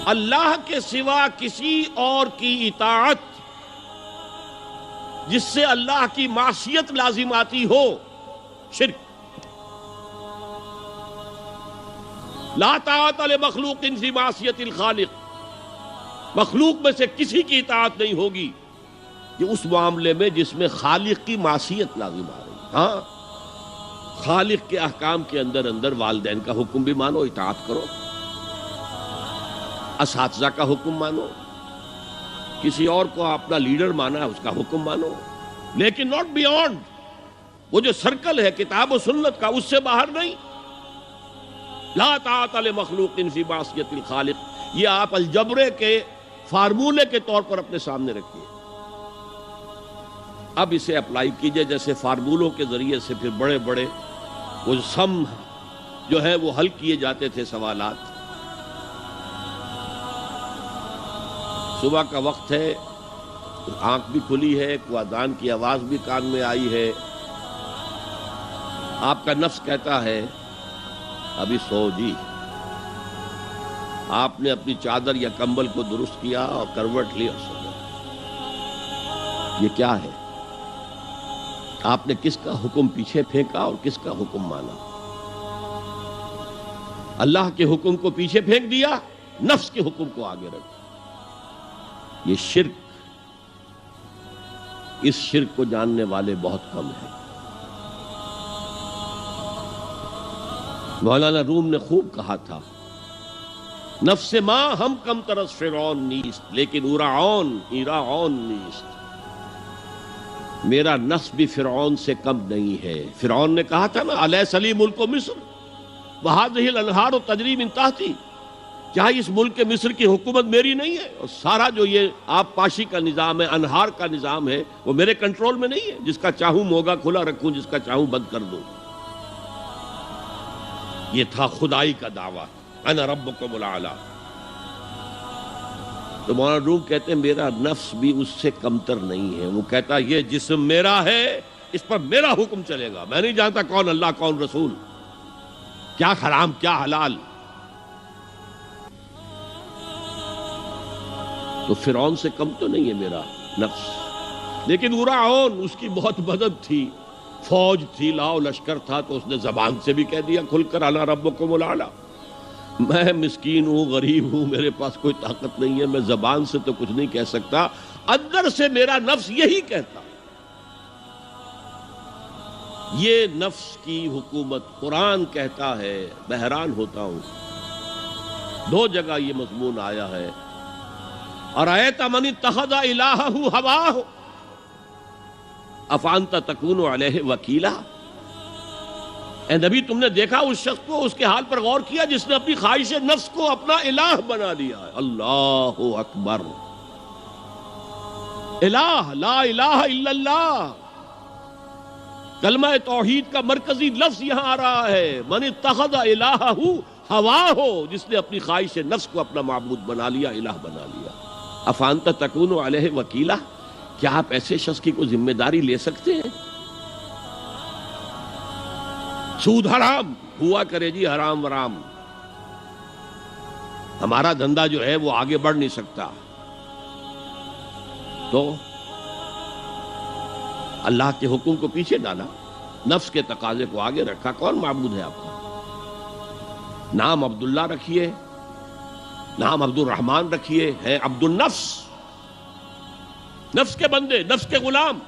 اللہ کے سوا کسی اور کی اطاعت جس سے اللہ کی معصیت لازم آتی ہو، شرک۔ لا طاعت لمخلوق فی معصیت الخالق، مخلوق میں سے کسی کی اطاعت نہیں ہوگی یہ اس معاملے میں جس میں خالق کی معصیت لازم آ رہی۔ ہاں، خالق کے احکام کے اندر والدین کا حکم بھی مانو، اطاعت کرو، اساتذہ کا حکم مانو، کسی اور کو اپنا لیڈر مانا ہے اس کا حکم مانو، لیکن ناٹ بیونڈ، وہ جو سرکل ہے کتاب و سنت کا اس سے باہر نہیں۔ لا طاعت لمخلوق فی معصیت الخالق، یہ آپ الجبرے کے فارمولے کے طور پر اپنے سامنے رکھیے، اب اسے اپلائی کیجئے جیسے فارمولوں کے ذریعے سے پھر بڑے بڑے وہ سم جو ہے وہ حل کیے جاتے تھے سوالات۔ صبح کا وقت ہے، آنکھ بھی کھلی ہے، کوئی اذان کی آواز بھی کان میں آئی ہے، آپ کا نفس کہتا ہے ابھی سو جی، آپ نے اپنی چادر یا کمبل کو درست کیا اور کروٹ لی اور سو گئے۔ یہ کیا ہے؟ آپ نے کس کا حکم پیچھے پھینکا اور کس کا حکم مانا؟ اللہ کے حکم کو پیچھے پھینک دیا، نفس کے حکم کو آگے رکھ۔ یہ شرک، اس شرک کو جاننے والے بہت کم ہیں۔ مولانا روم نے خوب کہا تھا، نفس ما ہم کم ترس فرعون نیست لیکن اورعون ایراعون نیست، میرا نفس بھی فرعون سے کم نہیں ہے۔ فرعون نے کہا تھا نا الیس لی ملک مصر وہذہ الانہار تجری من تحتی، کیا اس ملک مصر کی حکومت میری نہیں ہے؟ اور سارا جو یہ آب پاشی کا نظام ہے، انہار کا نظام ہے، وہ میرے کنٹرول میں نہیں ہے؟ جس کا چاہوں موگا کھلا رکھوں، جس کا چاہوں بند کر دوں۔ یہ تھا خدائی کا دعویٰ، انا ربکم الاعلی۔ تو مولانا روم کہتے ہیں میرا نفس بھی اس سے کمتر نہیں ہے، وہ کہتا یہ جسم میرا ہے، اس پر میرا حکم چلے گا، میں نہیں جانتا کون اللہ کون رسول، کیا حرام کیا حلال۔ تو فرعون سے کم تو نہیں ہے میرا نفس، لیکن اورعون اس کی بہت مدد تھی، فوج تھی، لاؤ لشکر تھا، تو اس نے زبان سے بھی کہہ دیا کھل کر انا ربکم الاعلی۔ میں مسکین ہوں، غریب ہوں، میرے پاس کوئی طاقت نہیں ہے، میں زبان سے تو کچھ نہیں کہہ سکتا، اندر سے میرا نفس یہی کہتا۔ یہ نفس کی حکومت قرآن کہتا ہے، میں حیران ہوتا ہوں، دو جگہ یہ مضمون آیا ہے، ارأیت من اتخذ الہہ ہواہ افانت تکون علیہ وکیلا، اے نبی تم نے دیکھا اس شخص کو، اس کے حال پر غور کیا جس نے اپنی خواہش نفس کو اپنا الہ بنا لیا ہے۔ اللہ اکبر، الہ، لا الہ الا اللہ، کلمہ توحید کا مرکزی لفظ یہاں آ رہا ہے، من اتخذ الہہ ہواہ، جس نے اپنی خواہش نفس کو اپنا معبود بنا لیا، الہ بنا لیا۔ افانت تکون علیہ وکیلا، کیا آپ ایسے شخص کی کوئی ذمہ داری لے سکتے ہیں؟ سود حرام ہوا کرے جی، حرام ورام، ہمارا دھندا جو ہے وہ آگے بڑھ نہیں سکتا، تو اللہ کے حکم کو پیچھے ڈالا، نفس کے تقاضے کو آگے رکھا۔ کون معبود ہے آپ کا؟ نام عبداللہ رکھیے، نام عبد الرحمن رکھیے، ہے عبد النفس، نفس کے بندے، نفس کے غلام۔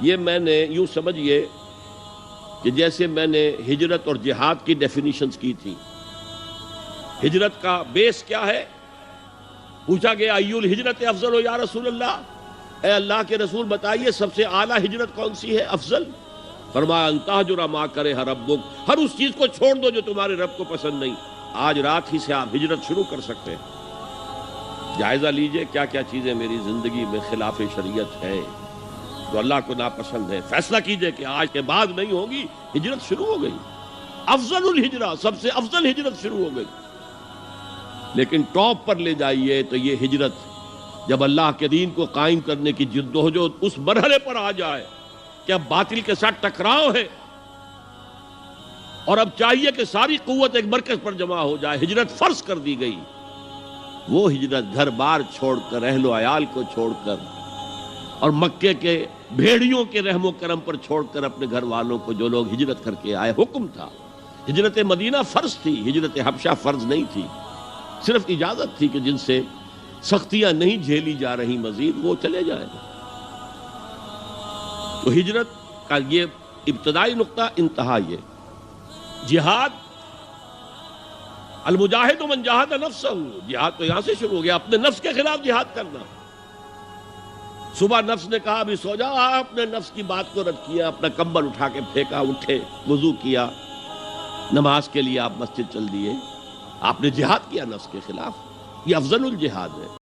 یہ میں نے یوں سمجھئے کہ جیسے میں نے ہجرت اور جہاد کی ڈیفینیشنز کی تھی، ہجرت کا بیس کیا ہے؟ پوچھا گیا ایو الہجرت افضل ہو یا رسول اللہ، اے اللہ کے رسول بتائیے سب سے اعلیٰ ہجرت کون سی ہے، افضل؟ فرمایا ان تہجر ما کرہ ربک، ہر اس چیز کو چھوڑ دو جو تمہارے رب کو پسند نہیں۔ آج رات ہی سے آپ ہجرت شروع کر سکتے ہیں، جائزہ لیجئے کیا کیا چیزیں میری زندگی میں خلاف شریعت ہے، جو اللہ کو ناپسند ہے، فیصلہ کیجئے کہ آج کے بعد نہیں ہوگی، ہجرت شروع ہو گئی، افضل الہجرہ، سب سے افضل ہجرت شروع ہو گئی۔ لیکن ٹاپ پر لے جائیے تو یہ ہجرت جب اللہ کے دین کو قائم کرنے کی جدوجہد اس مرحلے پر آ جائے کہ اب باطل کے ساتھ ٹکراؤ ہے اور اب چاہیے کہ ساری قوت ایک مرکز پر جمع ہو جائے، ہجرت فرض کر دی گئی، وہ ہجرت گھر بار چھوڑ کر، اہل و عیال کو چھوڑ کر، اور مکے کے بھیڑیوں کے رحم و کرم پر چھوڑ کر اپنے گھر والوں کو جو لوگ ہجرت کر کے آئے، حکم تھا۔ ہجرت مدینہ فرض تھی، ہجرت حبشہ فرض نہیں تھی، صرف اجازت تھی کہ جن سے سختیاں نہیں جھیلی جا رہی مزید وہ چلے جائیں۔ تو ہجرت کا یہ ابتدائی نقطہ، انتہا یہ جہاد، المجاہد من جاہد نفسہ، جہاد تو یہاں سے شروع ہو گیا، اپنے نفس کے خلاف جہاد کرنا۔ صبح نفس نے کہا ابھی سو جاؤ، آپ نے نفس کی بات کو رد کیا، اپنا کمبل اٹھا کے پھینکا، اٹھے، وضو کیا، نماز کے لیے آپ مسجد چل دیے، آپ نے جہاد کیا نفس کے خلاف۔ یہ افضل الجہاد ہے۔